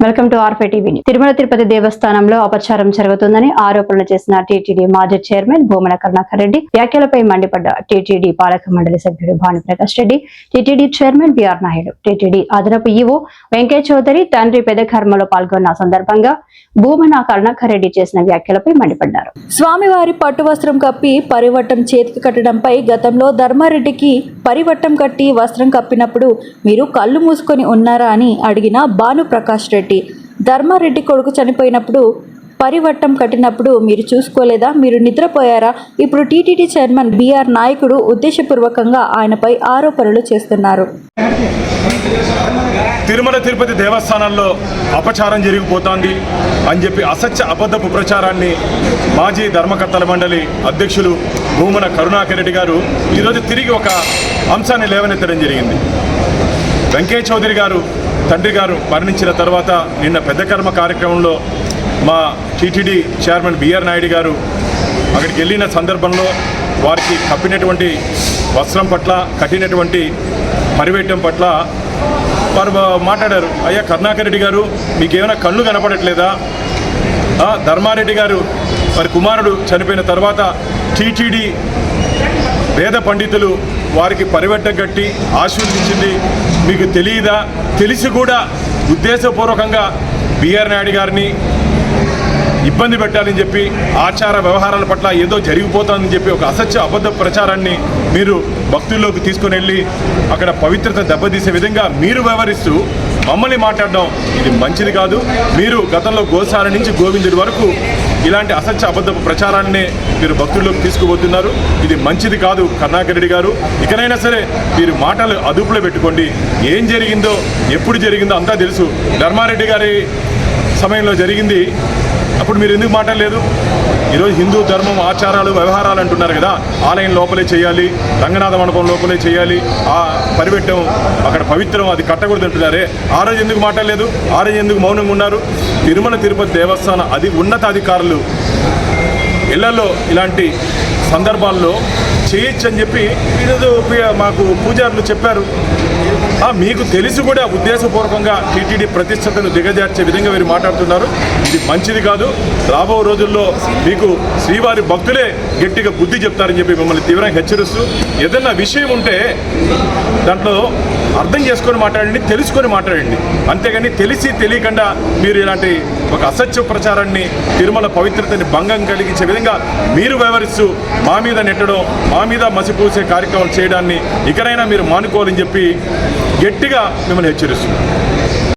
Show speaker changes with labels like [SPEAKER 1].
[SPEAKER 1] Welcome to ఆర్ఫే TV. Tirumala Tirupati దేవస్థానంలో అపచారం జరుగుతుందని ఆరోపణలు చేసిన టీటీడీ మాజీ చైర్మన్ భూమన కరుణాకర్ రెడ్డి వ్యాఖ్యలపై మండిపడ్డ టీటీడీ పాలక మండలి సభ్యుడు Bhanuprakash Reddy, TTD chairman BR Naidu, TTD అదనపు ఈవో వెంకయ్య చౌదరి తండ్రి పెద్ద కర్మలో పాల్గొన్న సందర్భంగా భూమన కరుణాకర్ రెడ్డి చేసిన వ్యాఖ్యలపై మండిపడ్డారు.
[SPEAKER 2] స్వామివారి పట్టు వస్త్రం కప్పి పరివట్టం చేతికి కట్టడంపై గతంలో ధర్మారెడ్డికి పరివట్టం కట్టి వస్త్రం కప్పినప్పుడు మీరు కళ్ళు మూసుకొని ఉన్నారా అని అడిగిన భానుప్రకాష్ రెడ్డి, ధర్మారెడ్డి కొడుకు చనిపోయినప్పుడు పరివట్టం కట్టినప్పుడు మీరు చూసుకోలేదా? మీరు నిద్రపోయారా? ఇప్పుడు టీటీడీ చైర్మన్ బిఆర్ నాయకుడు ఉద్దేశపూర్వకంగా ఆయనపై ఆరోపణలు చేస్తున్నారు.
[SPEAKER 3] తిరుమల తిరుపతి దేవస్థానాల్లో అపచారం జరిగిపోతోంది అని చెప్పి అసత్య అబద్ధపు ప్రచారాన్ని మాజీ ధర్మకర్తల మండలి అధ్యక్షులు భూమన కరుణాకర్ రెడ్డి గారు ఈరోజు తిరిగి ఒక అంశాన్ని లేవనెత్తడం జరిగింది. వెంకయ్య చౌదరి గారు తండ్రి గారు మరణించిన తర్వాత నిన్న పెద్ద కర్మ కార్యక్రమంలో మా టీటీడీ చైర్మన్ బిఆర్ నాయుడు గారు అక్కడికి వెళ్ళిన సందర్భంలో వారికి కప్పినటువంటి వస్త్రం పట్ల, కట్టినటువంటి పరివేటం పట్ల వారు మాట్లాడారు. అయ్యా కరుణాకర్ రెడ్డి గారు, మీకేమైనా కళ్ళు కనపడట్లేదా? ధర్మారెడ్డి గారు వారి కుమారుడు చనిపోయిన తర్వాత టీటీడీ వేద పండితులు వారికి పరివట్టం కట్టి ఆశీర్వదించింది మీకు తెలియదా? తెలిసి కూడా ఉద్దేశపూర్వకంగా బిఆర్ నాయుడు గారిని ఇబ్బంది పెట్టాలని చెప్పి ఆచార వ్యవహారాల పట్ల ఏదో జరిగిపోతుందని చెప్పి ఒక అసత్య అబద్ధ ప్రచారాన్ని మీరు భక్తుల్లోకి తీసుకుని వెళ్ళి అక్కడ పవిత్రత దెబ్బతీసే విధంగా మీరు వ్యవహరిస్తూ మమ్మల్ని మాట్లాడడం ఇది మంచిది కాదు. మీరు గతంలో గోశాల నుంచి గోవిందుడి వరకు ఇలాంటి అసత్య అబద్ధపు ప్రచారాన్ని మీరు భక్తుల్లోకి తీసుకుపోతున్నారు. ఇది మంచిది కాదు. కరుణాకర్ రెడ్డి గారు, ఇకనైనా సరే మీరు మాటలు అదుపులో పెట్టుకోండి. ఏం జరిగిందో, ఎప్పుడు జరిగిందో అంతా తెలుసు. ధర్మారెడ్డి గారి సమయంలో జరిగింది, అప్పుడు మీరు ఎందుకు మాట్లాడలేదు? ఈరోజు హిందూ ధర్మం, ఆచారాలు, వ్యవహారాలు అంటున్నారు కదా. ఆలయం లోపలే చేయాలి, రంగనాథ మండపం లోపలే చేయాలి, ఆ పరివెట్టం అక్కడ పవిత్రం, అది కట్టకూడదు అంటున్నారే. ఆ రోజు ఎందుకు మాట్లాడలేదు? ఆ రోజు ఎందుకు మౌనంగా ఉన్నారు? తిరుమల తిరుపతి దేవస్థానం ఉన్నతాధికారులు ఇళ్లలో ఇలాంటి సందర్భాల్లో చేయొచ్చు అని చెప్పి ఈరోజు మాకు పూజారులు చెప్పారు. మీకు తెలిసి కూడా ఉద్దేశపూర్వకంగా టీటీడీ ప్రతిష్టతను దిగజార్చే విధంగా మీరు మాట్లాడుతున్నారు. ఇది మంచిది కాదు. రాబో రోజుల్లో మీకు శ్రీవారి భక్తులే గట్టిగా బుద్ధి చెప్తారని చెప్పి మిమ్మల్ని తీవ్రంగా హెచ్చరిస్తూ, ఏదన్నా విషయం ఉంటే దాంట్లో అర్థం చేసుకొని మాట్లాడండి, తెలుసుకొని మాట్లాడండి. అంతేగాని తెలిసి తెలియకుండా మీరు ఇలాంటి ఒక అసత్య ప్రచారాన్ని, తిరుమల పవిత్రతని భంగం కలిగించే విధంగా మీరు వ్యవహరిస్తూ మా మీద నెట్టడం, మా మీద మసిపూసే కార్యక్రమాలు చేయడాన్ని ఇకనైనా మీరు మానుకోవాలని చెప్పి గట్టిగా మిమ్మల్ని హెచ్చరిస్తున్నారు.